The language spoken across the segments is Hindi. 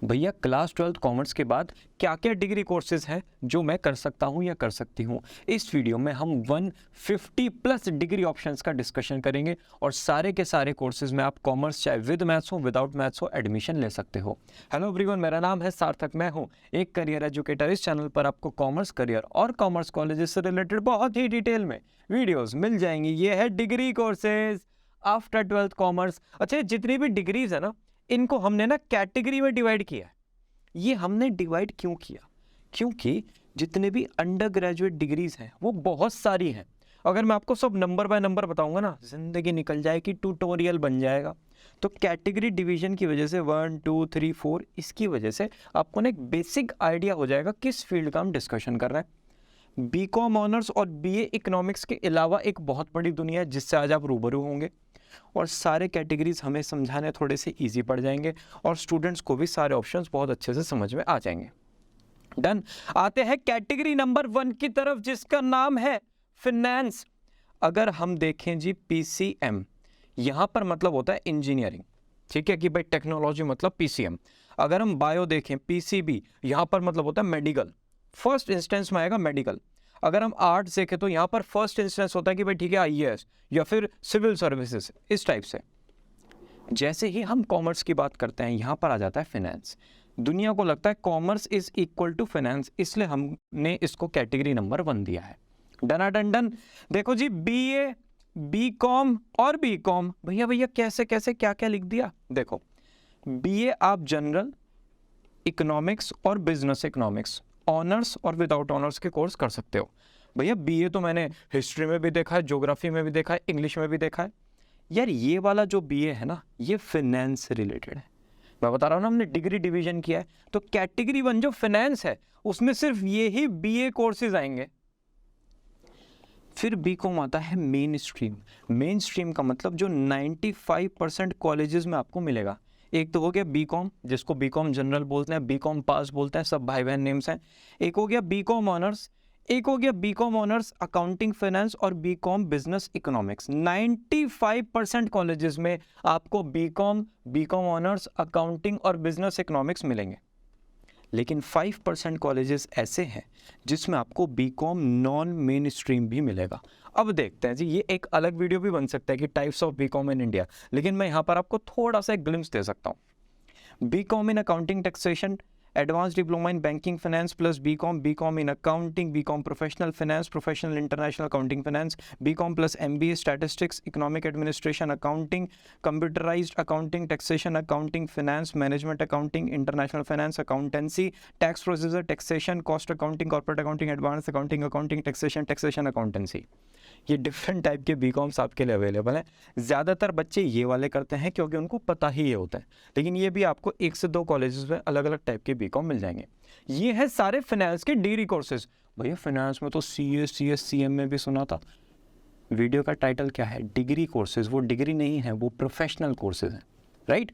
भैया क्लास 12th कॉमर्स के बाद क्या क्या डिग्री कोर्सेज हैं जो मैं कर सकता हूं या कर सकती हूं। इस वीडियो में हम 150 प्लस डिग्री ऑप्शंस का डिस्कशन करेंगे और सारे के सारे कोर्सेज में आप कॉमर्स चाहे विद मैथ्स हो विदाउट मैथ्स हो एडमिशन ले सकते हो। हेलो एवरीवन, मेरा नाम है सार्थक, मैं हूं एक करियर एजुकेटर। इस चैनल पर आपको कॉमर्स करियर और कॉमर्स कॉलेजेस से रिलेटेड बहुत ही डिटेल में वीडियोज़ मिल जाएंगी। ये है degree courses after 12th commerce. अच्छा, जितनी भी डिग्रीज है ना, इनको हमने ना कैटेगरी में डिवाइड किया है। ये हमने डिवाइड क्यों किया? क्योंकि जितने भी अंडर ग्रेजुएट डिग्रीज हैं वो बहुत सारी हैं। अगर मैं आपको सब नंबर बाय नंबर बताऊंगा ना, जिंदगी निकल जाएगी, ट्यूटोरियल बन जाएगा। तो कैटेगरी डिवीजन की वजह से 1 2 3 4 इसकी वजह से आपको ना एक बेसिक आइडिया हो जाएगा किस फील्ड का हम डिस्कशन कर रहे हैं। बीकॉम ऑनर्स और बीए इकोनॉमिक्स के अलावा एक बहुत बड़ी दुनिया है जिससे आज आप रूबरू होंगे, और सारे कैटेगरीज हमें समझाने थोड़े से इजी पड़ जाएंगे और स्टूडेंट्स को भी सारे ऑप्शंस बहुत अच्छे से समझ में आ जाएंगे। डन। आते हैं कैटेगरी नंबर 1 की तरफ, जिसका नाम है फिनेंस। अगर हम देखें जी, पीसीएम यहां पर मतलब होता है इंजीनियरिंग, ठीक है कि भाई टेक्नोलॉजी मतलब पीसीएम। अगर हम बायो देखें, पीसीबी यहां पर मतलब होता है मेडिकल, फर्स्ट इंस्टेंस में आएगा मेडिकल। अगर हम आर्ट्स देखें तो यहाँ पर फर्स्ट इंस्टेंस होता है कि भाई ठीक है आईएएस या फिर सिविल सर्विसेज, इस टाइप से। जैसे ही हम कॉमर्स की बात करते हैं यहाँ पर आ जाता है फाइनेंस। दुनिया को लगता है commerce is equal to finance, इसलिए हमने इसको कैटेगरी नंबर 1 दिया है। डना डन डन। देखो जी, बीए, बीकॉम और बीकॉम, भैया भैया कैसे कैसे क्या क्या लिख दिया। देखो, बीए आप जनरल इकोनॉमिक्स और बिजनेस इकोनॉमिक्स ऑनर्स और विदाउट ऑनर्स के कोर्स कर सकते हो। भैया बीए तो मैंने हिस्ट्री में भी देखा है, ज्योग्राफी में भी देखा है, इंग्लिश में भी देखा है। यार ये वाला जो बीए है ना, ये फाइनेंस से रिलेटेड है। मैं बता रहा हूँ ना, हमने डिग्री डिवीजन किया है। तो कैटेगरी 1 जो फाइनेंस है उसमें सिर्फ ये ही बीए कोर्सेज आएंगे। फिर बीकॉम आता है मेन स्ट्रीम। मेन स्ट्रीम का मतलब जो 95% कॉलेजेस में आपको मिलेगा। एक तो हो गया बीकॉम, जिसको बीकॉम जनरल बोलते हैं, बीकॉम पास बोलते हैं, सब भाई बहन नेम्स हैं। एक हो गया बीकॉम ऑनर्स, एक हो गया बीकॉम ऑनर्स अकाउंटिंग फाइनेंस और बीकॉम बिजनेस इकोनॉमिक्स। 95% कॉलेजेस में आपको बीकॉम, बीकॉम ऑनर्स, अकाउंटिंग और बिजनेस इकोनॉमिक्स मिलेंगे। लेकिन 5% कॉलेजेस ऐसे हैं जिसमें आपको बीकॉम नॉन मेन स्ट्रीम भी मिलेगा। अब देखते हैं जी, ये एक अलग वीडियो भी बन सकता है कि types of BCom in India, लेकिन मैं यहाँ पर आपको थोड़ा सा एक ग्लिम्स दे सकता हूँ। BCom in accounting taxation, advance diploma in banking finance plus BCom, BCom in accounting, BCom professional finance, professional international accounting finance, BCom plus MBA statistics, economic administration accounting, computerised accounting, taxation accounting, finance management accounting, international finance accountancy, tax procedure, taxation, cost accounting, corporate accounting, advance accounting, accounting taxation, taxation accountancy. ये डिफरेंट टाइप के बीकॉम्स आपके लिए अवेलेबल हैं। ज़्यादातर बच्चे ये वाले करते हैं क्योंकि उनको पता ही ये होता है, लेकिन ये भी आपको 1 से 2 कॉलेजेस में अलग अलग टाइप के बीकॉम मिल जाएंगे। ये है सारे फाइनेंस के डिग्री कोर्सेज। भैया फाइनेंस में तो सीएम में भी सुना था। वीडियो का टाइटल क्या है? Degree courses. वो डिग्री नहीं है, वो प्रोफेशनल कोर्सेज हैं, राइट।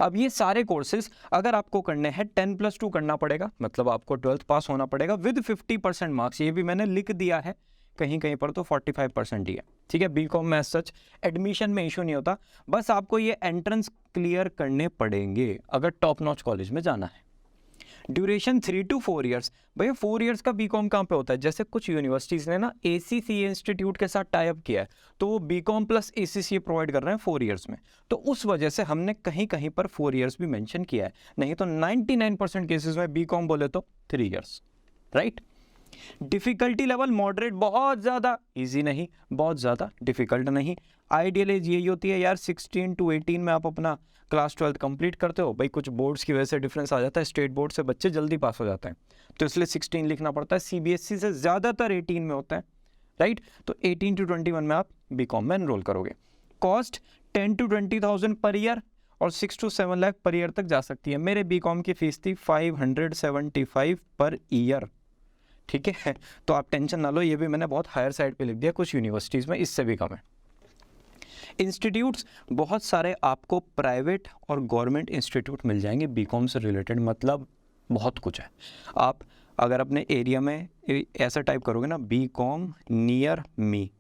अब ये सारे कोर्सेज अगर आपको करने हैं 10+2 करना पड़ेगा, मतलब आपको 12th पास होना पड़ेगा विद 50% मार्क्स। ये भी मैंने लिख दिया है, कहीं कहीं पर तो 45% ही है, ठीक है। बीकॉम में सच एडमिशन में इशू नहीं होता, बस आपको ये एंट्रेंस क्लियर करने पड़ेंगे अगर टॉप नॉच कॉलेज में जाना है। Duration 3 to 4 years. भैया 4 ईयर्स का बीकॉम कहाँ पे होता है? जैसे कुछ यूनिवर्सिटीज़ ने ना एसीसी इंस्टीट्यूट के साथ टाई अप किया है, तो वो बीकॉम प्लस एसीसी प्रोवाइड कर रहे हैं 4 ईयर्स में। तो उस वजह से हमने कहीं कहीं पर 4 ईयर्स भी मेंशन किया है, नहीं तो 99% केसेस में बीकॉम बोले तो 3 years, right. Difficulty level moderate, बहुत ज़्यादा इजी नहीं, बहुत ज़्यादा डिफिकल्ट नहीं। आइडियल एज यही होती है यार, 16 to 18 में आप अपना क्लास 12th कंप्लीट करते हो। भाई कुछ बोर्ड्स की वजह से डिफरेंस आ जाता है, स्टेट बोर्ड से बच्चे जल्दी पास हो जाते हैं तो इसलिए 16 लिखना पड़ता है। सीबीएसई से ज़्यादातर 18 में होता है, राइट। तो 18 to 21 में आप बीकॉम में एनरोल करोगे। कॉस्ट 10 to 20,000 पर ईयर और 6 to 7 लाख पर ईयर तक जा सकती है। मेरे बीकॉम की फीस थी 575 पर ईयर, ठीक है। तो आप टेंशन ना लो, ये भी मैंने बहुत हायर साइड पे लिख दिया, कुछ यूनिवर्सिटीज़ में इससे भी कम है। इंस्टीट्यूट्स बहुत सारे आपको प्राइवेट और गवर्नमेंट इंस्टीट्यूट मिल जाएंगे बीकॉम से रिलेटेड, मतलब बहुत कुछ है। आप अगर अपने एरिया में ऐसा टाइप करोगे ना, बीकॉम नियर मी,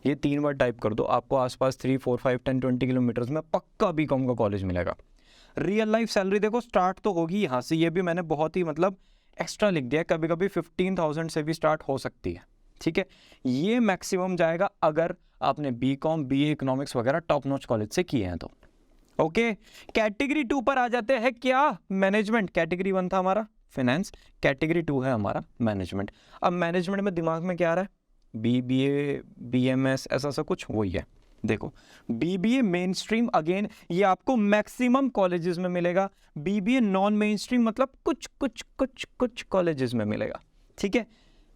ये 3 बार टाइप कर दो, आपको आसपास 3 4 5 10 20 किलोमीटर्स में पक्का बीकॉम का कॉलेज मिलेगा। रियल लाइफ सैलरी देखो स्टार्ट तो होगी यहाँ से, ये भी मैंने बहुत ही मतलब एक्स्ट्रा लिख दिया, कभी कभी 15,000 से भी स्टार्ट हो सकती है, ठीक है। ये मैक्सिमम जाएगा अगर आपने बीकॉम, बीए, इकोनॉमिक्स वगैरह टॉप नॉच कॉलेज से किए हैं तो। ओके, कैटेगरी 2 पर आ जाते हैं, क्या? मैनेजमेंट। कैटेगरी 1 था हमारा फाइनेंस, कैटेगरी 2 है हमारा मैनेजमेंट। अब मैनेजमेंट में दिमाग में क्या आ रहा है? बीबीए, बीएमएस, ऐसा सा कुछ, वही है। देखो बीबीए मेन स्ट्रीम, अगेन ये आपको मैक्सिमम कॉलेजेस में मिलेगा। बीबीए नॉन मेन स्ट्रीम मतलब कुछ कुछ कुछ कुछ कॉलेजेस में मिलेगा, ठीक है।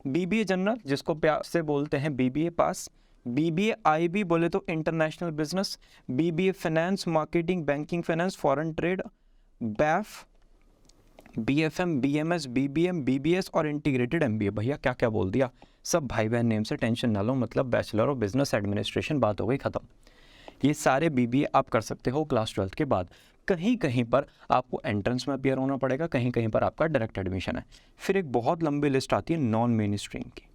बीबीए जनरल, जिसको प्यार से बोलते हैं बीबीए पास। बीबीए आईबी बोले तो international business. BBA finance, marketing, banking, finance, foreign trade. BAIF, BFM, BMS, BBM, BBS और इंटीग्रेटेड एमबीए। भैया क्या क्या बोल दिया, सब भाई बहन नेम से, टेंशन ना लो। मतलब बैचलर ऑफ बिजनेस एडमिनिस्ट्रेशन, बात हो गई खत्म। ये सारे बीबीए आप कर सकते हो क्लास 12 के बाद। कहीं कहीं पर आपको एंट्रेंस में अपियर होना पड़ेगा, कहीं कहीं पर आपका डायरेक्ट एडमिशन है। फिर एक बहुत लंबी लिस्ट आती है नॉन मेन स्ट्रीम की।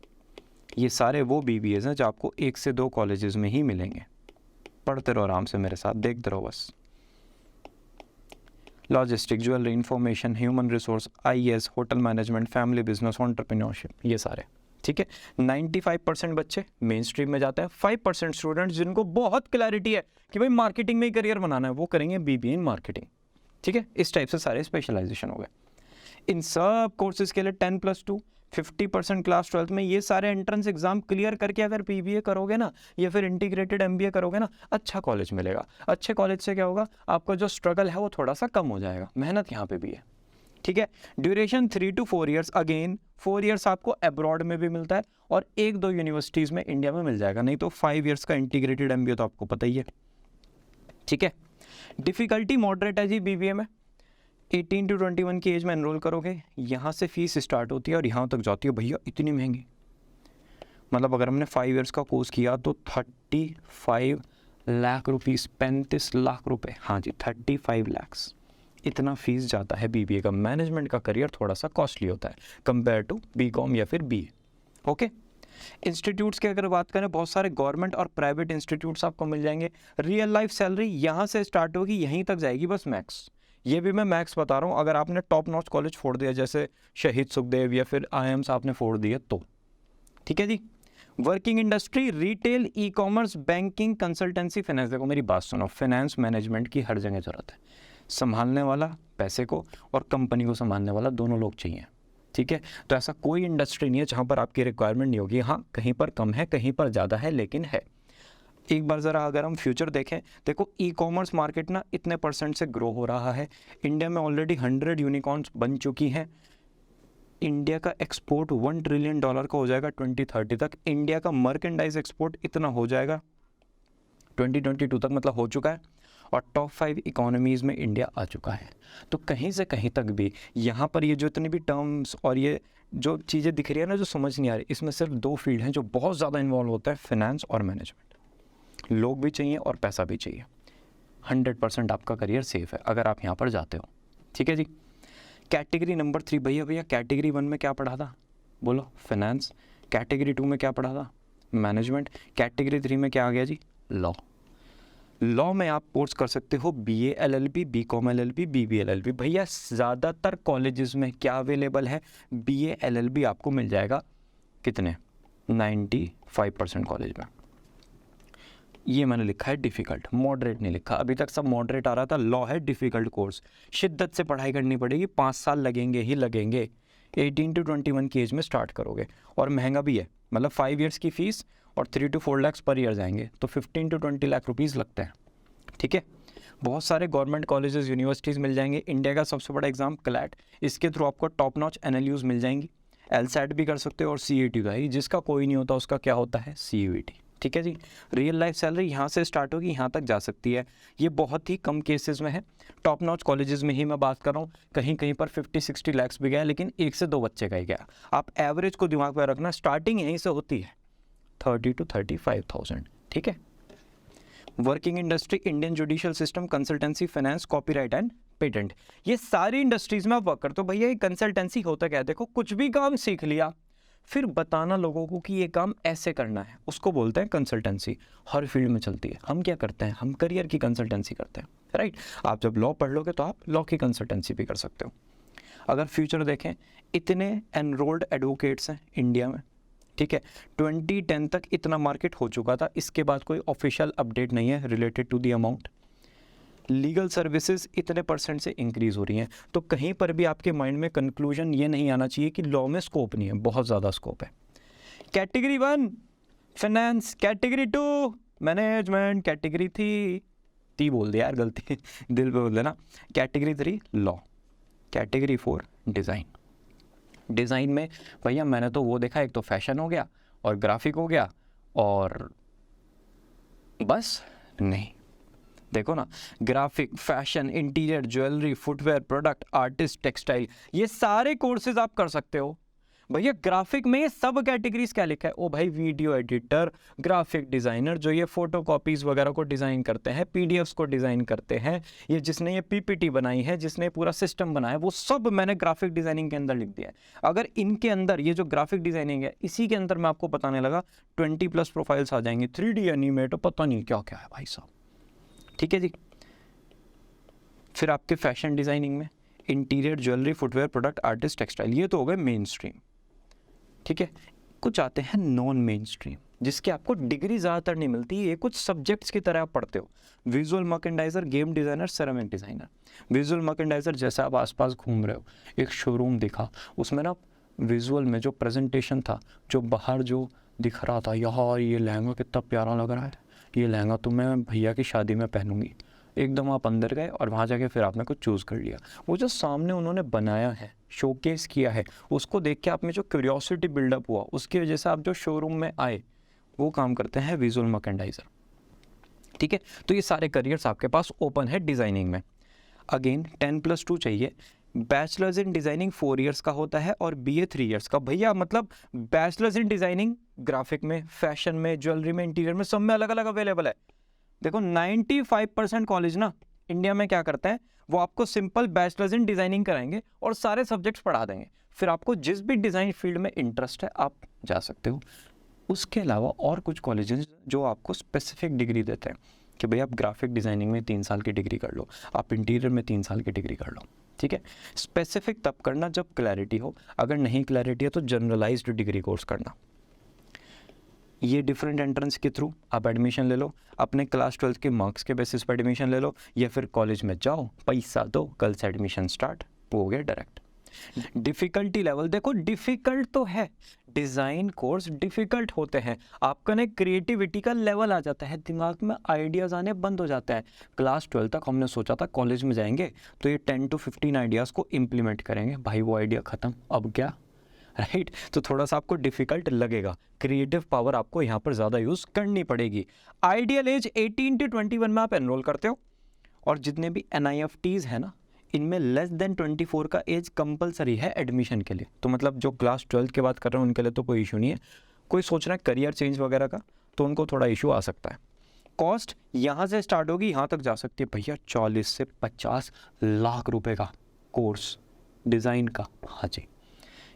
ये सारे वो बीबीएस हैं जो आपको 1 से 2 कॉलेजेस में ही मिलेंगे। पढ़ते रहो आराम से मेरे साथ, देखते रहो बस। Logistic, jewellery, information, human resource, IAS, hotel management, family business, entrepreneurship, ये सारे, ठीक है। 95% बच्चे मेन स्ट्रीम में जाते हैं। 5% स्टूडेंट्स जिनको बहुत क्लैरिटी है कि भाई मार्केटिंग में ही करियर बनाना है, वो करेंगे बीबीए इन मार्केटिंग, ठीक है। इस टाइप से सारे स्पेशलाइजेशन हो गए। इन सब कोर्सेज के लिए 10+2 50% क्लास 12 में ये सारे एंट्रेंस एग्जाम क्लियर करके अगर बीबीए करोगे ना, या फिर इंटीग्रेटेड एमबीए करोगे ना, अच्छा कॉलेज मिलेगा। अच्छे कॉलेज से क्या होगा, आपका जो स्ट्रगल है वो थोड़ा सा कम हो जाएगा, मेहनत यहाँ पे भी है, ठीक है। Duration 3 to 4 years, again 4 years आपको अब्रॉड में भी मिलता है और 1-2 यूनिवर्सिटीज़ में इंडिया में मिल जाएगा, नहीं तो 5 ईयर्स का इंटीग्रेटेड एमबीए तो आपको पता ही है, ठीक है। डिफ़िकल्टी मॉडरेट है जी बीबीए में। 18 to 21 की एज में एनरोल करोगे, यहाँ से फीस स्टार्ट होती है और यहाँ तक जाती है। भैया इतनी महंगी, मतलब अगर हमने 5 ईयर्स का कोर्स किया तो 35 लाख रुपीज़, 35 लाख रुपए, हाँ जी 35 लाख, इतना फीस जाता है बीबीए का। मैनेजमेंट का करियर थोड़ा सा कॉस्टली होता है कंपेयर टू बीकॉम या फिर बीए, ओके। इंस्टीट्यूट्स की अगर बात करें, बहुत सारे गवर्नमेंट और प्राइवेट इंस्टीट्यूट्स आपको मिल जाएंगे। रियल लाइफ सैलरी यहाँ से स्टार्ट होगी, यहीं तक जाएगी बस मैक्स। ये भी मैं मैक्स बता रहा हूँ, अगर आपने टॉप नॉच कॉलेज फोड़ दिया जैसे शहीद सुखदेव या फिर आईएम्स आपने फोड़ दिया तो, ठीक है जी। Working industry, retail, e commerce, banking, consultancy, finance. देखो मेरी बात सुनो, फाइनेंस मैनेजमेंट की हर जगह ज़रूरत है। संभालने वाला पैसे को और कंपनी को संभालने वाला, दोनों लोग चाहिए, ठीक है। तो ऐसा कोई इंडस्ट्री नहीं है जहाँ पर आपकी रिक्वायरमेंट नहीं होगी। हाँ कहीं पर कम है, कहीं पर ज़्यादा है, लेकिन है। एक बार ज़रा अगर हम फ्यूचर देखें, देखो ई कॉमर्स मार्केट ना इतने % से ग्रो हो रहा है। इंडिया में ऑलरेडी 100 यूनिकॉर्न्स बन चुकी हैं। इंडिया का एक्सपोर्ट $1 ट्रिलियन का हो जाएगा 2030 तक। इंडिया का मर्केंडाइज एक्सपोर्ट इतना हो जाएगा 2022 तक, मतलब हो चुका है। और टॉप 5 इकोनॉमीज़ में इंडिया आ चुका है। तो कहीं से कहीं तक भी यहाँ पर ये जो इतनी भी टर्म्स और ये जो चीज़ें दिख रही है ना, जो समझ नहीं आ रही, इसमें सिर्फ 2 फील्ड हैं जो बहुत ज़्यादा इन्वॉल्व होता है, फाइनेंस और मैनेजमेंट। लोग भी चाहिए और पैसा भी चाहिए। 100% आपका करियर सेफ है अगर आप यहाँ पर जाते हो, ठीक है जी। कैटेगरी नंबर 3, भैया कैटेगरी 1 में क्या पढ़ा था, बोलो? फाइनेंस। कैटेगरी 2 में क्या पढ़ा था? मैनेजमेंट। कैटेगरी 3 में क्या आ गया जी? लॉ। लॉ में आप कोर्स कर सकते हो बीए एलएलबी, बीकॉम एलएलबी, बीबी एलएलबी। भैया ज़्यादातर कॉलेजेस में क्या अवेलेबल है? बीए एलएलबी आपको मिल जाएगा कितने? 95% कॉलेज में। ये मैंने लिखा है डिफ़िकल्ट, मॉडरेट नहीं लिखा। अभी तक सब मॉडरेट आ रहा था। लॉ है डिफ़िकल्ट कोर्स, शिद्दत से पढ़ाई करनी पड़ेगी, 5 साल लगेंगे ही लगेंगे। 18 to 21 की एज में स्टार्ट करोगे और महंगा भी है, मतलब 5 ईयर्स की फ़ीस और 3 to 4 लाख पर ईयर जाएंगे, तो 15 to 20 लाख रुपीज़ लगते हैं, ठीक है। बहुत सारे गवर्नमेंट कॉलेजेस, यूनिवर्सिटीज़ मिल जाएंगे। इंडिया का सबसे बड़ा एग्जाम क्लैट, इसके थ्रू आपको टॉप नॉच एनएलयूज़ मिल जाएंगी। एलसैट भी कर सकते हो और सीईटी का ही, जिसका कोई नहीं होता उसका क्या होता है? सीयूईटी, ठीक है जी। रियल लाइफ सैलरी यहाँ से स्टार्ट होगी, यहाँ तक जा सकती है। ये बहुत ही कम केसेस में है। टॉप नॉच कॉलेजेस में ही मैं बात कर रहा हूँ, कहीं कहीं पर 50-60 लाख भी गया, लेकिन 1 से 2 बच्चे का ही गया। आप एवरेज को दिमाग में रखना, स्टार्टिंग यहीं से होती है 30 to 35,000, ठीक है। Working industry, Indian judicial system, consultancy, finance, copyright and patent, ये सारी इंडस्ट्रीज में आप वर्क करते हो। भैया ये कंसल्टेंसी होता क्या है? देखो कुछ भी काम सीख लिया फिर बताना लोगों को कि ये काम ऐसे करना है, उसको बोलते हैं कंसल्टेंसी। हर फील्ड में चलती है। हम क्या करते हैं? हम करियर की कंसल्टेंसी करते हैं। राइट। आप जब लॉ पढ़ लोगे तो आप लॉ की कंसल्टेंसी भी कर सकते हो। अगर फ्यूचर देखें, इतने एनरोल्ड एडवोकेट्स हैं इंडिया में, ठीक है, 2010 तक इतना मार्केट हो चुका था, इसके बाद कोई ऑफिशियल अपडेट नहीं है related to the amount. Legal services इतने % से इंक्रीज़ हो रही हैं, तो कहीं पर भी आपके माइंड में कंक्लूजन ये नहीं आना चाहिए कि लॉ में स्कोप नहीं है, बहुत ज़्यादा स्कोप है। Category 1 finance, category 2 management, category 3 बोल दिया यार, गलती दिल पे बोल देना, category 3 law, category 4 design. Design में भैया मैंने तो वो देखा, एक तो फैशन हो गया और ग्राफिक हो गया और बस नहीं, देखो ना, graphic, fashion, interior, jewellery, footwear, product, artist, textile, ये सारे कोर्सेज आप कर सकते हो। भैया ग्राफिक में ये सब कैटेगरीज क्या लिखा है? ओ भाई, वीडियो एडिटर, ग्राफिक डिज़ाइनर, जो ये फोटो कॉपीज़ वगैरह को डिज़ाइन करते हैं, पीडीएफ्स को डिज़ाइन करते हैं, ये जिसने ये पीपीटी बनाई है, जिसने पूरा सिस्टम बनाया, वो सब मैंने ग्राफिक डिज़ाइनिंग के अंदर लिख दिया है। अगर इनके अंदर ये जो ग्राफिक डिज़ाइनिंग है, इसी के अंदर मैं आपको बताने लगा 20+ प्रोफाइल्स आ जाएंगी, 3D एनिमेट, पता नहीं क्या क्या है भाई साहब, ठीक है जी। फिर आपके फैशन डिज़ाइनिंग में interior, jewellery, footwear, product, artist, textile, ये तो हो गए मेन स्ट्रीम, ठीक है। कुछ आते हैं नॉन मेन स्ट्रीम, जिसके आपको डिग्री ज़्यादातर नहीं मिलती, ये कुछ सब्जेक्ट्स की तरह आप पढ़ते हो। Visual मर्केंडाइजर, game designer, ceramic designer. Visual मर्केंडाइजर, जैसे आप आसपास घूम रहे हो, एक शोरूम दिखा, उसमें ना विजुअल में जो प्रेजेंटेशन था, जो बाहर जो दिख रहा था, यार ये लहंगा कितना प्यारा लग रहा है, ये लहंगा तो मैं भैया की शादी में पहनूंगी, एकदम आप अंदर गए और वहाँ जाके फिर आपने कुछ चूज़ कर लिया। वो जो सामने उन्होंने बनाया है, शोकेस किया है, उसको देख के आप में जो क्यूरियोसिटी बिल्डअप हुआ, उसकी वजह से आप जो शोरूम में आए, वो काम करते हैं विजुअल मर्केंडाइजर, ठीक है। तो ये सारे करियर्स आपके पास ओपन है डिज़ाइनिंग में। अगेन 10+2 चाहिए। बैचलर्स इन डिज़ाइनिंग 4 इयर्स का होता है और BA 3 इयर्स का। भैया मतलब बैचलर्स इन डिज़ाइनिंग ग्राफिक में, फैशन में, ज्वेलरी में, इंटीरियर में, सब में अलग अलग अवेलेबल है। देखो 95% कॉलेज ना इंडिया में क्या करते हैं, वो आपको सिंपल बैचलर्स इन डिज़ाइनिंग कराएंगे और सारे सब्जेक्ट्स पढ़ा देंगे, फिर आपको जिस भी डिज़ाइन फील्ड में इंटरेस्ट है आप जा सकते हो। उसके अलावा और कुछ कॉलेजेस जो आपको स्पेसिफिक डिग्री देते हैं कि भाई आप ग्राफिक डिज़ाइनिंग में 3 साल की डिग्री कर लो, आप इंटीरियर में 3 साल की डिग्री कर लो, ठीक है। स्पेसिफिक तब करना जब क्लैरिटी हो, अगर नहीं क्लैरिटी है तो जनरलाइज्ड डिग्री कोर्स करना। ये डिफरेंट एंट्रेंस के थ्रू आप एडमिशन ले लो, अपने क्लास 12 के मार्क्स के बेसिस पर एडमिशन ले लो, या फिर कॉलेज में जाओ, पैसा दो, कल से एडमिशन स्टार्ट, वो हो गया डायरेक्ट। डिफ़िकल्टी लेवल देखो, डिफ़िकल्ट तो है, डिज़ाइन कोर्स डिफ़िकल्ट होते हैं, आपका ना क्रिएटिविटी का लेवल आ जाता है, दिमाग में आइडियाज़ आने बंद हो जाता है। क्लास 12 तक हमने सोचा था कॉलेज में जाएंगे तो ये 10 to 15 आइडियाज़ को इम्प्लीमेंट करेंगे, भाई वो आइडिया ख़त्म, अब क्या, राइट। तो थोड़ा सा आपको डिफ़िकल्ट लगेगा, क्रिएटिव पावर आपको यहाँ पर ज़्यादा यूज़ करनी पड़ेगी। आइडियल एज 18 to 21 में आप एनरोल करते हो, और जितने भी NIFTs हैं ना, इनमें लेस देन 24 का एज कंपलसरी है एडमिशन के लिए। तो मतलब जो क्लास 12 के बाद कर रहे हैं उनके लिए तो कोई इशू नहीं है, कोई सोच रहा है करियर चेंज वगैरह का तो उनको थोड़ा इशू आ सकता है। कॉस्ट यहाँ से स्टार्ट होगी, यहाँ तक जा सकती है भैया 40 से 50 लाख रुपए का कोर्स डिज़ाइन का। हाँ जी,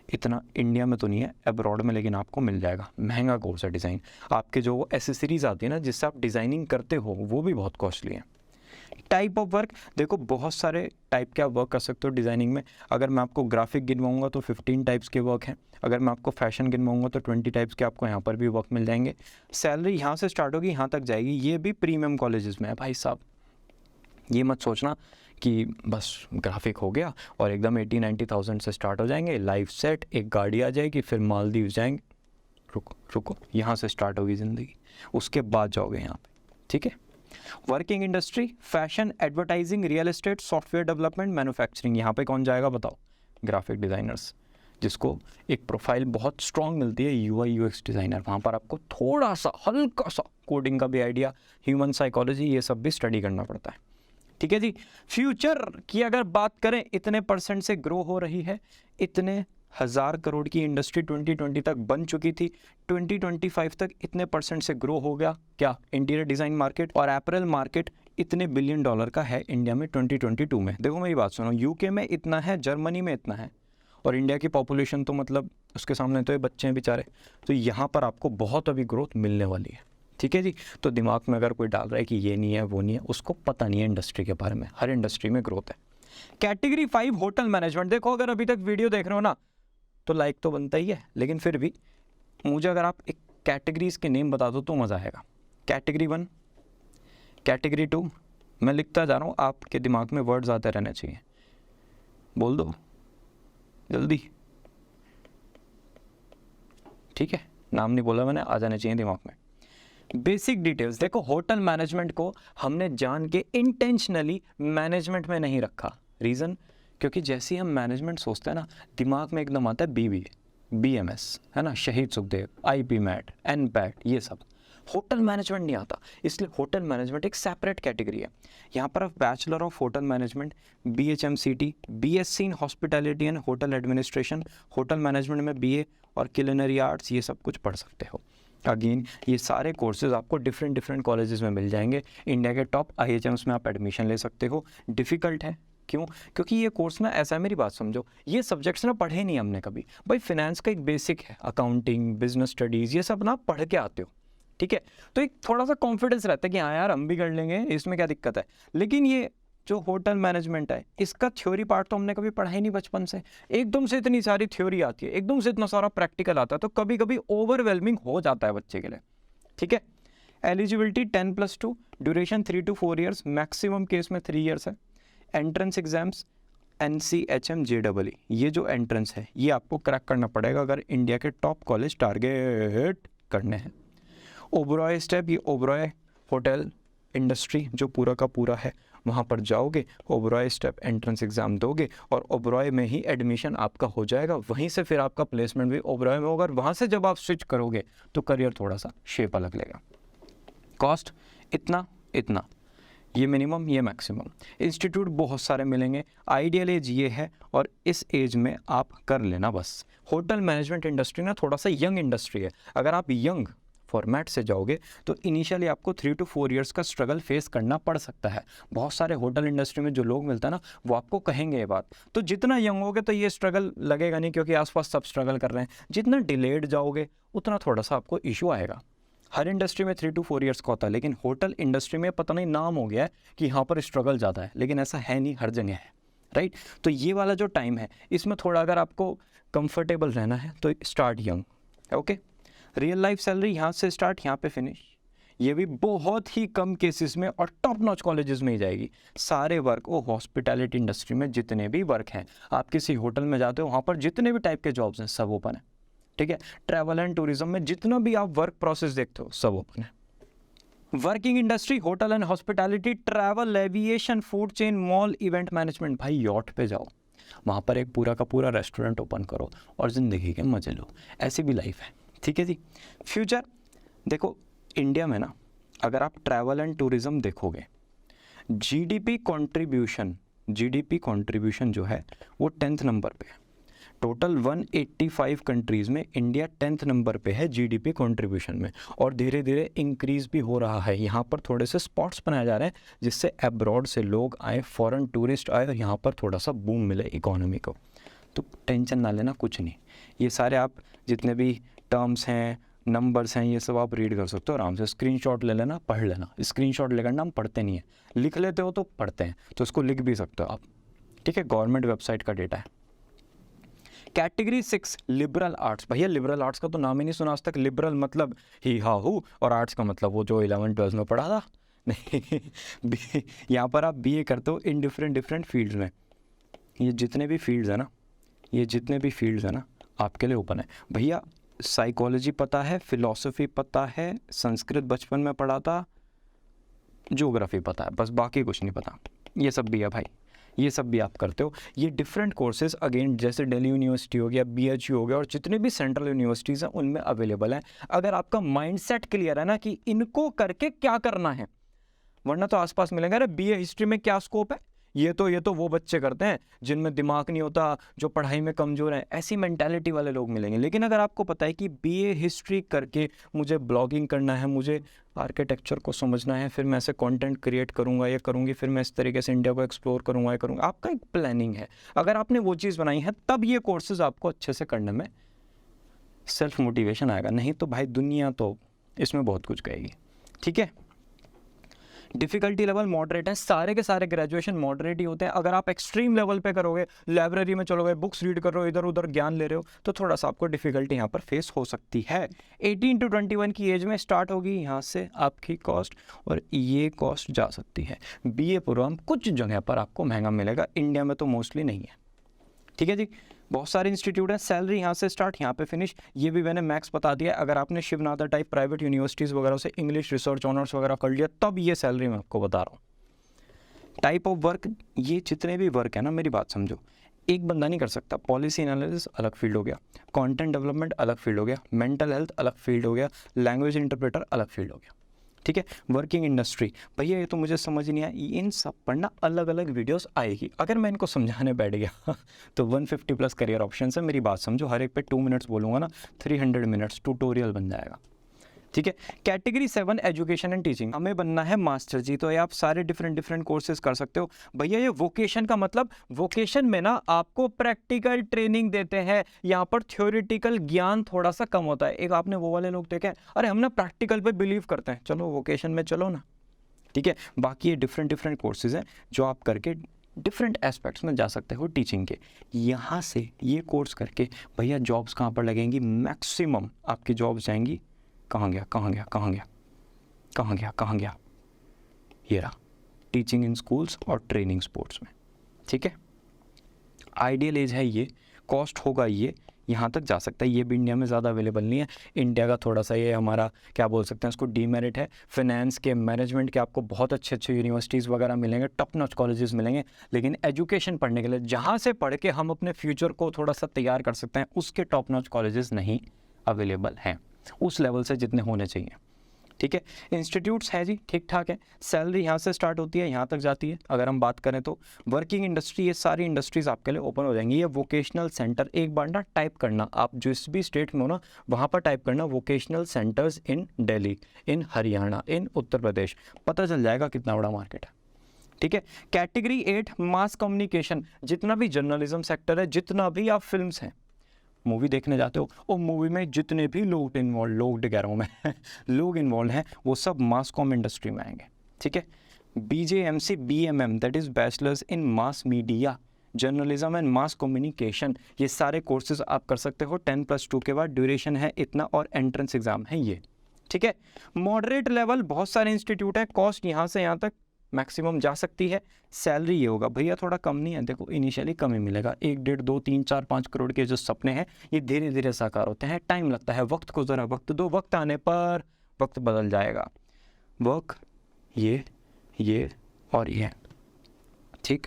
इतना इंडिया में तो नहीं है, अब्रॉड में लेकिन आपको मिल जाएगा। महंगा कोर्स है डिज़ाइन, आपके जो वो एसेसरीज आती है ना जिससे आप डिज़ाइनिंग करते हो, वो भी बहुत कॉस्टली है। टाइप ऑफ वर्क देखो, बहुत सारे टाइप के आप वर्क कर सकते हो डिज़ाइनिंग में। अगर मैं आपको ग्राफिक गिनवाऊंगा तो 15 टाइप्स के वर्क हैं, अगर मैं आपको फैशन गिनवाऊंगा तो 20 टाइप्स के आपको यहाँ पर भी वर्क मिल जाएंगे। सैलरी यहाँ से स्टार्ट होगी, यहाँ तक जाएगी, ये भी प्रीमियम कॉलेजेस में है भाई साहब। ये मत सोचना कि बस ग्राफिक हो गया और एकदम 80-90,000 से स्टार्ट हो जाएंगे, लाइफ सेट, एक गाड़ी आ जाएगी, फिर मालदीव जाएंगे। रुको, यहाँ से स्टार्ट होगी ज़िंदगी, उसके बाद जाओगे यहाँ पे, ठीक है। Working industry, fashion, advertising, real estate, software development, manufacturing, यहाँ पे कौन जाएगा बताओ? ग्राफिक डिज़ाइनर्स, जिसको एक प्रोफाइल बहुत स्ट्रॉन्ग मिलती है, UI UX डिज़ाइनर। वहाँ पर आपको थोड़ा सा हल्का सा कोडिंग का भी आइडिया, ह्यूमन साइकोलॉजी, ये सब भी स्टडी करना पड़ता है, ठीक है जी। फ्यूचर की अगर बात करें, इतने % से ग्रो हो रही है, इतने 1000 करोड़ की इंडस्ट्री 2020 तक बन चुकी थी, 2025 तक इतने % से ग्रो हो गया क्या इंटीरियर डिज़ाइन मार्केट, और अप्रैल मार्केट इतने $1 बिलियन का है इंडिया में 2022 में। देखो मेरी बात सुनो, UK में इतना है, जर्मनी में इतना है, और इंडिया की पॉपुलेशन तो मतलब उसके सामने तो ये बच्चे हैं बेचारे। तो यहाँ पर आपको बहुत अभी ग्रोथ मिलने वाली है, ठीक है जी। तो दिमाग में अगर कोई डाल रहा है कि ये नहीं है वो नहीं है, उसको पता नहीं है इंडस्ट्री के बारे में। हर इंडस्ट्री में ग्रोथ है। Category 5 hotel management. देखो अगर अभी तक वीडियो देख रहे हो ना तो लाइक तो बनता ही है, लेकिन फिर भी मुझे अगर आप एक कैटेगरीज के नेम बता दो तो मज़ा आएगा। कैटेगरी 1, कैटेगरी 2, मैं लिखता जा रहा हूँ, आपके दिमाग में वर्ड्स आते रहने चाहिए। बोल दो जल्दी, ठीक है, नाम नहीं बोला मैंने, आ जाने चाहिए दिमाग में। बेसिक डिटेल्स देखो, होटल मैनेजमेंट को हमने जान के इंटेंशनली मैनेजमेंट में नहीं रखा। रीज़न, क्योंकि जैसे ही हम मैनेजमेंट सोचते हैं ना, दिमाग में एकदम आता है BBA, BMS, है ना, शहीद सुखदेव, IP मैट, NPAT, ये सब। होटल मैनेजमेंट नहीं आता, इसलिए होटल मैनेजमेंट एक सेपरेट कैटेगरी है। यहाँ पर आप bachelor of hotel management, BHMCT, BSc in hospitality and hotel administration, hotel management में BA और culinary आर्ट्स, ये सब कुछ पढ़ सकते हो। अगेन ये सारे कोर्सेज आपको डिफरेंट कॉलेजेस में मिल जाएंगे। इंडिया के टॉप IHMs में आप एडमिशन ले सकते हो। डिफ़िकल्ट है क्यों? क्योंकि ये कोर्स ना, ऐसा है, मेरी बात समझो, ये सब्जेक्ट्स ना पढ़े नहीं हमने कभी। भाई फिनेंस का एक बेसिक है, अकाउंटिंग, बिजनेस स्टडीज़, ये सब ना पढ़ के आते हो, ठीक है। तो एक थोड़ा सा कॉन्फिडेंस रहता है कि हाँ यार हम भी कर लेंगे, इसमें क्या दिक्कत है। लेकिन ये जो होटल मैनेजमेंट है, इसका थ्योरी पार्ट तो हमने कभी पढ़ा ही नहीं बचपन से। एकदम से इतनी सारी थ्योरी आती है, एकदम से इतना सारा प्रैक्टिकल आता है, तो कभी कभी ओवरवेलमिंग हो जाता है बच्चे के लिए, ठीक है। Eligibility 10+2, duration 3 to 4 years, maximum case में 3 years है। एंट्रेंस एग्जाम्स NCHM JEE, ये जो एंट्रेंस है ये आपको क्रैक करना पड़ेगा अगर इंडिया के टॉप कॉलेज टारगेट करने हैं। ओबरॉय स्टेप, ये ओबरॉय होटल इंडस्ट्री जो पूरा का पूरा है, वहाँ पर जाओगे, ओबरॉय स्टेप एंट्रेंस एग्ज़ाम दोगे और ओबरॉय में ही एडमिशन आपका हो जाएगा। वहीं से फिर आपका प्लेसमेंट भी ओबरॉय में होगा और वहाँ से जब आप स्विच करोगे तो करियर थोड़ा सा शेप अलग लेगा। कॉस्ट इतना, ये मिनिमम, ये मैक्सिमम। इंस्टीट्यूट बहुत सारे मिलेंगे। आइडियल एज ये है और इस एज में आप कर लेना बस। होटल मैनेजमेंट इंडस्ट्री ना थोड़ा सा यंग इंडस्ट्री है। अगर आप यंग फॉर्मेट से जाओगे तो इनिशियली आपको 3 to 4 years का स्ट्रगल फेस करना पड़ सकता है। बहुत सारे होटल इंडस्ट्री में जो लोग मिलता है ना, वो आपको कहेंगे ये बात। तो जितना यंग होगे तो ये स्ट्रगल लगेगा नहीं, क्योंकि आसपास सब स्ट्रगल कर रहे हैं। जितना डिलेड जाओगे उतना थोड़ा सा आपको इशू आएगा। हर इंडस्ट्री में 3 to 4 years का होता है, लेकिन होटल इंडस्ट्री में पता नहीं नाम हो गया है कि यहाँ पर स्ट्रगल ज़्यादा है, लेकिन ऐसा है नहीं, हर जगह है, राइट। तो ये वाला जो टाइम है, इसमें थोड़ा अगर आपको कंफर्टेबल रहना है तो start young, okay. Real life salary यहाँ से स्टार्ट, यहाँ पे फिनिश। ये भी बहुत ही कम केसेस में और टॉप नॉच कॉलेजेस में ही जाएगी। सारे वर्क, वो हॉस्पिटैलिटी इंडस्ट्री में जितने भी वर्क हैं, आप किसी होटल में जाते हो वहाँ पर जितने भी टाइप के जॉब्स हैं सब ओपन है, ठीक है। ट्रैवल एंड टूरिज्म में जितना भी आप वर्क प्रोसेस देखते हो सब ओपन है। Working industry, hotel and hospitality, travel, aviation, food chain, mall, event management. भाई यॉट पे जाओ, वहाँ पर एक पूरा का पूरा रेस्टोरेंट ओपन करो और ज़िंदगी के मजे लो। ऐसी भी लाइफ है, ठीक है जी। फ्यूचर देखो, इंडिया में ना अगर आप ट्रैवल एंड टूरिज़्म देखोगे, जीडीपी कंट्रीब्यूशन जो है वो 10th नंबर पे है। टोटल 185 कंट्रीज़ में इंडिया 10th नंबर पे है जीडीपी कंट्रीब्यूशन में, और धीरे धीरे इंक्रीज़ भी हो रहा है। यहाँ पर थोड़े से स्पॉट्स बनाए जा रहे हैं जिससे अब्रॉड से लोग आए, फॉरेन टूरिस्ट आए और यहाँ पर थोड़ा सा बूम मिले इकोनॉमी को। तो टेंशन ना लेना, कुछ नहीं। ये सारे आप जितने भी टर्म्स हैं, नंबर्स हैं, ये सब आप रीड कर सकते हो आराम से। स्क्रीनशॉट ले लेना, पढ़ लेना। स्क्रीनशॉट लेकर ना हम पढ़ते नहीं है, लिख लेते हो तो पढ़ते हैं, तो इसको लिख भी सकते हो आप, ठीक है। गवर्नमेंट वेबसाइट का डेटा है। Category 6 liberal arts. भैया लिबरल आर्ट्स का तो नाम ही नहीं सुना आज तक। लिबरल मतलब ही हा हूँ, और आर्ट्स का मतलब वो जो 11th-12th में पढ़ा था, नहीं। यहाँ पर आप BA करते हो इन डिफरेंट फील्ड्स में। ये जितने भी फील्ड्स हैं ना आपके लिए ओपन है। भैया साइकोलॉजी पता है, फिलॉसफी पता है, संस्कृत बचपन में पढ़ा था, ज्योग्राफी पता है, बस बाकी कुछ नहीं पता। ये सब भी है भाई, ये सब भी आप करते हो। ये डिफरेंट कोर्सेज अगेन जैसे दिल्ली यूनिवर्सिटी हो गया, BHU हो गया, और जितने भी सेंट्रल यूनिवर्सिटीज़ हैं उनमें अवेलेबल हैं, अगर आपका माइंडसेट क्लियर है ना कि इनको करके क्या करना है। वरना तो आसपास मिलेंगे, अरे BA हिस्ट्री में क्या स्कोप है, ये तो वो बच्चे करते हैं जिनमें दिमाग नहीं होता, जो पढ़ाई में कमज़ोर हैं, ऐसी मेंटालिटी वाले लोग मिलेंगे। लेकिन अगर आपको पता है कि BA हिस्ट्री करके मुझे ब्लॉगिंग करना है, मुझे आर्किटेक्चर को समझना है, फिर मैं ऐसे कंटेंट क्रिएट करूँगा, ये करूँगी, फिर मैं इस तरीके से इंडिया को एक्सप्लोर करूँगा, ये करूँगा, आपका एक प्लानिंग है। अगर आपने वो चीज़ बनाई है तब ये कोर्सेज़ आपको अच्छे से करने में सेल्फ मोटिवेशन आएगा। नहीं तो भाई दुनिया तो इसमें बहुत कुछ कहेगी। ठीक है। डिफ़िकल्टी लेवल मॉडरेट है, सारे के सारे ग्रेजुएशन मॉडरेट ही होते हैं। अगर आप एक्सट्रीम लेवल पे करोगे, लाइब्रेरी में चलोगे, बुक्स रीड कर रहे हो, इधर उधर ज्ञान ले रहे हो, तो थोड़ा सा आपको डिफ़िकल्टी यहाँ पर फेस हो सकती है। 18 to 21 की एज में स्टार्ट होगी यहाँ से आपकी कॉस्ट, और ये कॉस्ट जा सकती है। BA प्रोग्राम कुछ जगह पर आपको महंगा मिलेगा, इंडिया में तो मोस्टली नहीं है। ठीक है जी। बहुत सारे इंस्टीट्यूट हैं, सैलरी यहाँ से स्टार्ट यहाँ पे फिनिश, ये भी मैंने मैक्स बता दिया। अगर आपने शिवनाथा टाइप प्राइवेट यूनिवर्सिटीज़ वगैरह से इंग्लिश रिसर्च ऑनर्स वगैरह कर लिया, तब ये सैलरी मैं आपको बता रहा हूँ। टाइप ऑफ वर्क, ये जितने भी वर्क है ना, मेरी बात समझो, एक बंदा नहीं कर सकता। पॉलिसी एनालिसिस अलग फील्ड हो गया, कंटेंट डेवलपमेंट अलग फील्ड हो गया, मेंटल हेल्थ अलग फील्ड हो गया, लैंग्वेज इंटरप्रेटर अलग फील्ड हो गया। ठीक है। वर्किंग इंडस्ट्री, भैया ये तो मुझे समझ नहीं आया, इन सब पर ना अलग अलग वीडियोस आएगी। अगर मैं इनको समझाने बैठ गया तो 150 प्लस करियर ऑप्शन है। मेरी बात समझो, हर एक पे 2 मिनट्स बोलूँगा ना, 300 मिनट्स ट्यूटोरियल बन जाएगा। ठीक है। कैटेगरी 7 एजुकेशन एंड टीचिंग, हमें बनना है मास्टर जी, तो ये आप सारे डिफरेंट कोर्सेज कर सकते हो। भैया ये वोकेशन का मतलब, वोकेशन में ना आपको प्रैक्टिकल ट्रेनिंग देते हैं, यहाँ पर थ्योरेटिकल ज्ञान थोड़ा सा कम होता है। एक आपने वो वाले लोग देखे, अरे हम ना प्रैक्टिकल पे बिलीव करते हैं, चलो वोकेशन में चलो ना। ठीक है। बाकी ये डिफरेंट कोर्सेज हैं जो आप करके डिफरेंट एस्पेक्ट्स में जा सकते हो टीचिंग के। यहाँ से ये कोर्स करके भैया जॉब्स कहाँ पर लगेंगी, मैक्सिमम आपकी जॉब्स जाएंगी, कहाँ गया, ये रहा, टीचिंग इन स्कूल्स और ट्रेनिंग स्पोर्ट्स में। ठीक है। आइडियल एज है ये, कॉस्ट होगा ये, यहाँ तक जा सकता है। ये भी इंडिया में ज़्यादा अवेलेबल नहीं है। इंडिया का थोड़ा सा ये हमारा क्या बोल सकते हैं उसको, डीमेरिट है। फाइनेंस के, मैनेजमेंट के आपको बहुत अच्छे यूनिवर्सिटीज़ वगैरह मिलेंगे, टॉप नॉच कॉलेजेस मिलेंगे, लेकिन एजुकेशन पढ़ने के लिए, जहाँ से पढ़ के हम अपने फ्यूचर को थोड़ा सा तैयार कर सकते हैं, उसके टॉप नॉच कॉलेजेस नहीं अवेलेबल हैं उस लेवल से जितने होने चाहिए। ठीक है। इंस्टीट्यूट्स है जी, ठीक ठाक है। सैलरी यहाँ से स्टार्ट होती है, यहाँ तक जाती है। अगर हम बात करें तो वर्किंग इंडस्ट्री, ये सारी इंडस्ट्रीज़ आपके लिए ओपन हो जाएंगी। ये वोकेशनल सेंटर, एक बार ना टाइप करना, आप जिस भी स्टेट में हो ना, वहाँ पर टाइप करना वोकेशनल सेंटर्स इन दिल्ली, इन हरियाणा, इन उत्तर प्रदेश, पता चल जाएगा कितना बड़ा मार्केट है। ठीक है। कैटेगरी 8 मास कम्युनिकेशन, जितना भी जर्नलिज्म सेक्टर है, जितना भी आप फिल्म्स हैं, मूवी देखने जाते हो, और मूवी में जितने भी लोग इन्वॉल्व हैं, वो सब मास कॉम इंडस्ट्री में आएंगे। ठीक है। BJMC BMM, that is bachelors in mass media, journalism and mass communication, ये सारे कोर्सेज आप कर सकते हो। 10+2 के बाद ड्यूरेशन है इतना, और एंट्रेंस एग्जाम है ये। ठीक है। मॉडरेट लेवल, बहुत सारे इंस्टीट्यूट है, कॉस्ट यहाँ से यहाँ तक मैक्सिमम जा सकती है। सैलरी ये होगा भैया, थोड़ा कम नहीं है, देखो इनिशियली कम ही मिलेगा। 1, 1.5, 2, 3, 4, 5 करोड़ के जो सपने हैं, ये धीरे धीरे साकार होते हैं, टाइम लगता है। वक्त को ज़रा वक्त दो, वक्त आने पर वक्त बदल जाएगा। वर्क ये और ये। ठीक।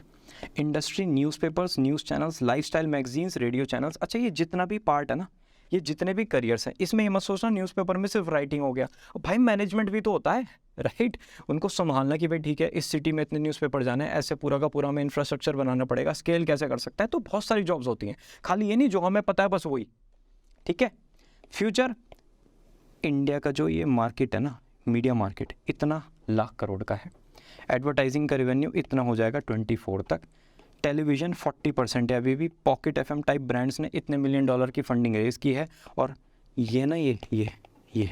Industry, newspapers, news channels, lifestyle magazines, radio channels. अच्छा, ये जितना भी पार्ट है ना, ये जितने भी करियर्स हैं, इसमें ये मत सोचना न्यूज़पेपर में सिर्फ राइटिंग हो गया। भाई मैनेजमेंट भी तो होता है, राइट। उनको संभालना कि भाई ठीक है, इस सिटी में इतने न्यूज़पेपर जाने हैं, ऐसे पूरा का पूरा में इंफ्रास्ट्रक्चर बनाना पड़ेगा, स्केल कैसे कर सकता है। तो बहुत सारी जॉब्स होती हैं, खाली ये नहीं जो हमें पता है बस वही। ठीक है। फ्यूचर, इंडिया का जो ये मार्केट है ना, मीडिया मार्केट, इतना लाख करोड़ का है। एडवर्टाइजिंग का रेवेन्यू इतना हो जाएगा 24 तक। टेलीविज़न 40% है अभी भी। पॉकेट FM टाइप ब्रांड्स ने इतने $1 मिलियन की फंडिंग रेज की है, और ये ना ये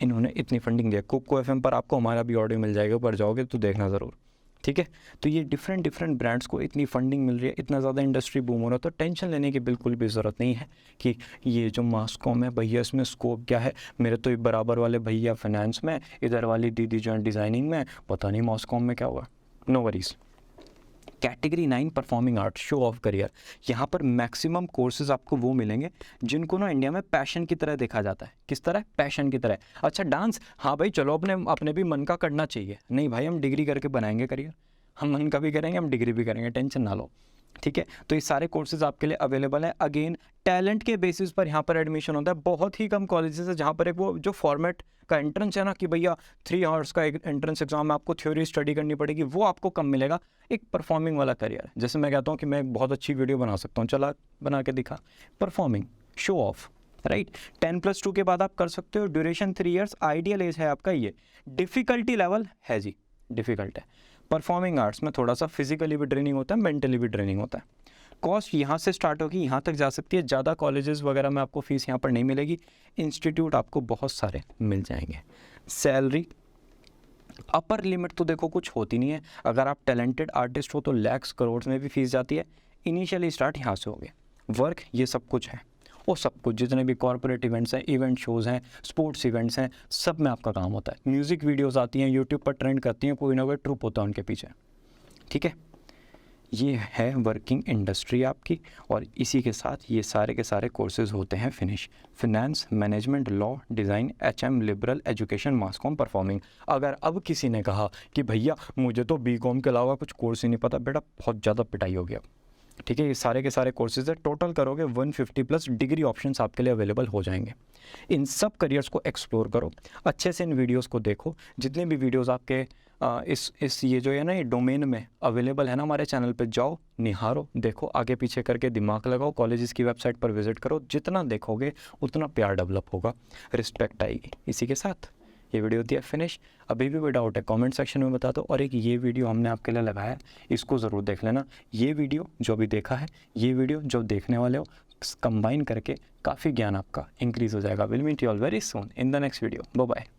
इन्होंने इतनी फंडिंग दिया। कोको FM पर आपको हमारा भी ऑडियो मिल जाएगा, ऊपर जाओगे तो देखना ज़रूर। ठीक है। तो ये डिफरेंट ब्रांड्स को इतनी फंडिंग मिल रही है, इतना ज़्यादा इंडस्ट्री बूम हो रहा है, तो टेंशन लेने की बिल्कुल भी ज़रूरत नहीं है कि ये जो मास कॉम है भैया, इसमें स्कोप क्या है। मेरे तो बराबर वाले भैया फाइनेंस में, इधर वाली दीदी जो डिज़ाइनिंग में, पता नहीं मास कॉम में क्या हुआ। No worries. Category 9 performing art, show of career, यहाँ पर मैक्सिमम कोर्सेज आपको वो मिलेंगे जिनको ना इंडिया में पैशन की तरह देखा जाता है। किस तरह? पैशन की तरह। अच्छा डांस, हाँ भाई चलो अपने भी मन का करना चाहिए। नहीं भाई, हम डिग्री करके बनाएंगे करियर, हम मन का भी करेंगे, हम डिग्री भी करेंगे, टेंशन ना लो। ठीक है। तो ये सारे कोर्सेज आपके लिए अवेलेबल है। अगेन टैलेंट के बेसिस पर यहाँ पर एडमिशन होता है। बहुत ही कम कॉलेजेस है जहाँ पर एक वो जो फॉर्मेट का एंट्रेंस है ना कि भैया 3 आवर्स का एक एंट्रेंस एग्जाम में आपको थ्योरी स्टडी करनी पड़ेगी, वो आपको कम मिलेगा। एक परफॉर्मिंग वाला करियर, जैसे मैं कहता हूँ कि मैं एक बहुत अच्छी वीडियो बना सकता हूँ, चला बना के दिखा, परफॉर्मिंग, शो ऑफ, राइट। 10+2 के बाद आप कर सकते हो। Duration 3 years. आइडियल एज है आपका ये। डिफ़िकल्टी लेवल है जी, डिफ़िकल्ट है। परफॉर्मिंग आर्ट्स में थोड़ा सा फिजिकली भी ट्रेनिंग होता है, मेंटली भी ट्रेनिंग होता है। कॉस्ट यहाँ से स्टार्ट होगी, यहाँ तक जा सकती है। ज़्यादा कॉलेजेस वगैरह में आपको फ़ीस यहाँ पर नहीं मिलेगी। इंस्टीट्यूट आपको बहुत सारे मिल जाएंगे। सैलरी अपर लिमिट तो देखो कुछ होती नहीं है, अगर आप टैलेंटेड आर्टिस्ट हो तो लैक्स करोड़ में भी फीस जाती है। इनिशियली स्टार्ट यहाँ से हो गया। वर्क ये सब कुछ है, वो सब कुछ जितने भी कॉर्पोरेट इवेंट्स हैं, इवेंट शोज़ हैं, स्पोर्ट्स इवेंट्स हैं, सब में आपका काम होता है। म्यूज़िक वीडियोस आती हैं यूट्यूब पर ट्रेंड करती हैं, कोई ना कोई ट्रूप होता है उनके पीछे, ठीक है। ये है वर्किंग इंडस्ट्री आपकी, और इसी के साथ ये सारे के सारे कोर्सेज होते हैं finish. Finance, management, law, design, HM, liberal, education, mass com, performing. अगर अब किसी ने कहा कि भैया मुझे तो बीकॉम के अलावा कुछ कोर्स ही नहीं पता, बेटा बहुत ज़्यादा पिटाई हो गया, ठीक है। ये सारे के सारे कोर्सेज है, टोटल करोगे 150 प्लस डिग्री ऑप्शंस आपके लिए अवेलेबल हो जाएंगे। इन सब करियर्स को एक्सप्लोर करो, अच्छे से इन वीडियोस को देखो। जितने भी वीडियोस आपके इस ये जो है ना, ये डोमेन में अवेलेबल है ना हमारे चैनल पे, जाओ निहारो, देखो, आगे पीछे करके दिमाग लगाओ, कॉलेजेस की वेबसाइट पर विजिट करो। जितना देखोगे उतना प्यार डेवलप होगा, रिस्पेक्ट आएगी। इसी के साथ ये वीडियो होती है फिनिश। अभी भी कोई डाउट है कमेंट सेक्शन में बता दो। और एक ये वीडियो हमने आपके लिए लगाया है, इसको ज़रूर देख लेना। ये वीडियो जो अभी देखा है, ये वीडियो जो देखने वाले हो, कंबाइन करके काफ़ी ज्ञान आपका इंक्रीज़ हो जाएगा। Will meet you all very soon in the next video. Bye bye.